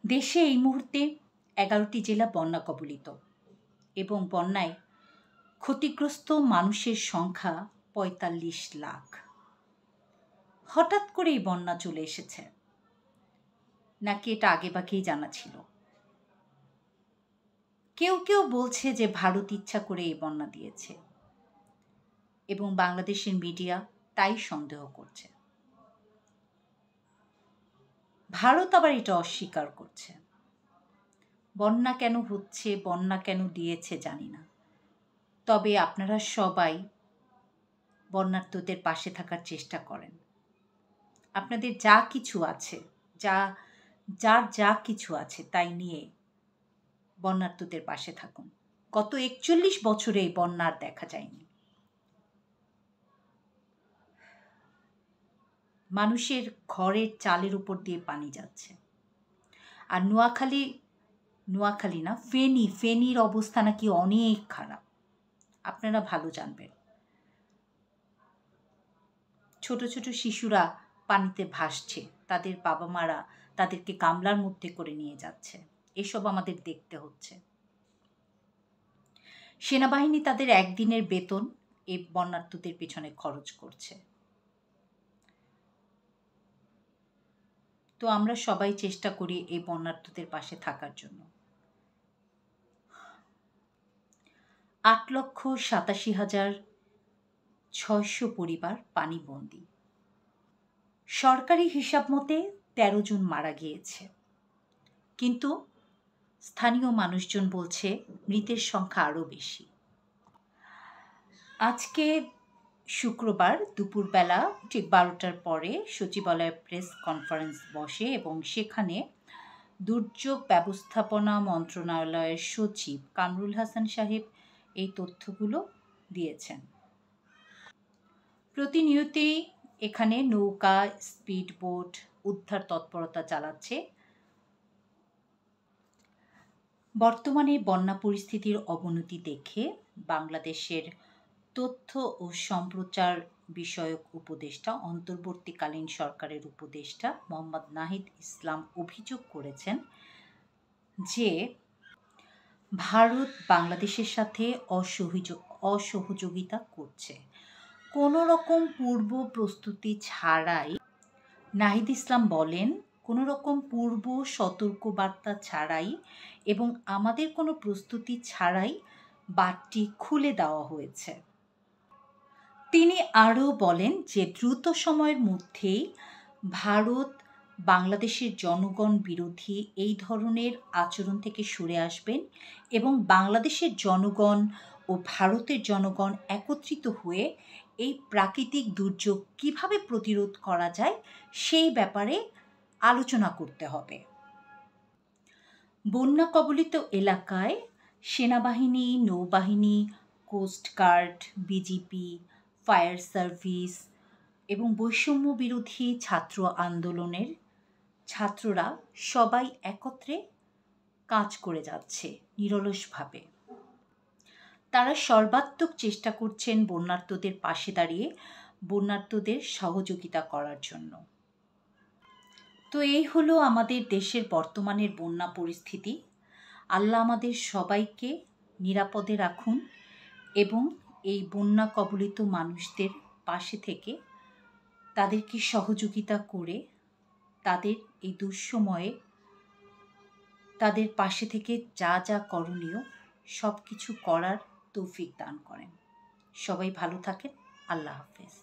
দেশে এই মুহূর্তে 11টি জেলা বন্যা কবলিত এবং বন্যায় ক্ষতিগ্রস্ত মানুষের সংখ্যা ৪৫ লাখ। হঠাৎ করেই বন্যা চলে এসেছে নাকি এটা আগেভাগেই জানা ছিল? কেউ কেউ বলছে যে ভারত ইচ্ছা করে এই বন্যা দিয়েছে এবং বাংলাদেশের মিডিয়া তাই সন্দেহ করছে। ভারত আবার এটা অস্বীকার করছে। বন্যা কেন হচ্ছে, বন্যা কেন দিয়েছে জানি না, তবে আপনারা সবাই বন্যার্তদের পাশে থাকার চেষ্টা করেন। আপনাদের যা কিছু আছে, যার যা কিছু আছে তাই নিয়ে বন্যার্তদের পাশে থাকুন। গত ৪১ বছরে এই বন্যা আর দেখা যায়নি। মানুষের ঘরের চালের উপর দিয়ে পানি যাচ্ছে। আর নোয়াখালী না, ফেনীর অবস্থা নাকি অনেক খারাপ। আপনারা ভালো জানবেন। ছোট ছোট শিশুরা পানিতে ভাসছে, তাদের বাবা মারা তাদেরকে গামলার মধ্যে করে নিয়ে যাচ্ছে। এসব আমাদের দেখতে হচ্ছে। সেনাবাহিনী তাদের একদিনের বেতন এই বন্যার্তদের পিছনে খরচ করছে। তো আমরা সবাই চেষ্টা করি এই বন্যার্তদের পাশে থাকার জন্য। ৮,৮৭,৬০০ পরিবার পানিবন্দী। সরকারি হিসাব মতে ১৩ জন মারা গিয়েছে, কিন্তু স্থানীয় মানুষজন বলছে মৃতের সংখ্যা আরও বেশি। আজকে শুক্রবার দুপুরবেলা ঠিক ১২টার পরে সচিবালয়ে প্রেস কনফারেন্স বসে এবং সেখানে দুর্যোগ ব্যবস্থাপনা মন্ত্রণালয়ের সচিব কামরুল হাসান সাহেব এই তথ্যগুলো দিয়েছেন। প্রতিনিয়তই এখানে নৌকা, স্পিডবোট উদ্ধার তৎপরতা চালাচ্ছে। বর্তমানে বন্যা পরিস্থিতির অবনতি দেখে বাংলাদেশের তথ্য ও সম্প্রচার বিষয়ক উপদেষ্টা, অন্তর্বর্তীকালীন সরকারের উপদেষ্টা মোহাম্মদ নাহিদ ইসলাম অভিযোগ করেছেন যে ভারত বাংলাদেশের সাথে অসহযোগিতা করছে। কোনো রকম পূর্ব প্রস্তুতি ছাড়াই, নাহিদ ইসলাম বলেন, কোনো রকম পূর্ব সতর্কবার্তা ছাড়াই এবং আমাদের কোনো প্রস্তুতি ছাড়াই বাঁধটি খুলে দেওয়া হয়েছে। তিনি আরও বলেন যে দ্রুত সময়ের মধ্যেই ভারত বাংলাদেশের জনগণ বিরোধী এই ধরনের আচরণ থেকে সরে আসবেন এবং বাংলাদেশের জনগণ ও ভারতের জনগণ একত্রিত হয়ে এই প্রাকৃতিক দুর্যোগ কিভাবে প্রতিরোধ করা যায় সেই ব্যাপারে আলোচনা করতে হবে। বন্যা কবলিত এলাকায় সেনাবাহিনী, নৌবাহিনী, কোস্টগার্ড, বিজিপি, ফায়ার সার্ভিস এবং বৈষম্য বিরোধী ছাত্র আন্দোলনের ছাত্ররা সবাই একত্রে কাজ করে যাচ্ছে নিরলসভাবে। তারা সর্বাত্মক চেষ্টা করছেন বন্যার্তদের পাশে দাঁড়িয়ে বন্যার্তদের সহযোগিতা করার জন্য। তো এই হলো আমাদের দেশের বর্তমানের বন্যা পরিস্থিতি। আল্লাহ আমাদের সবাইকে নিরাপদে রাখুন এবং এই বন্যা কবলিত মানুষদের পাশে থেকে তাদেরকে সহযোগিতা করে তাদের এই দুঃসময়ে তাদের পাশে থেকে যা যা করণীয় সব কিছু করার তৌফিক দান করেন। সবাই ভালো থাকেন। আল্লাহ হাফেজ।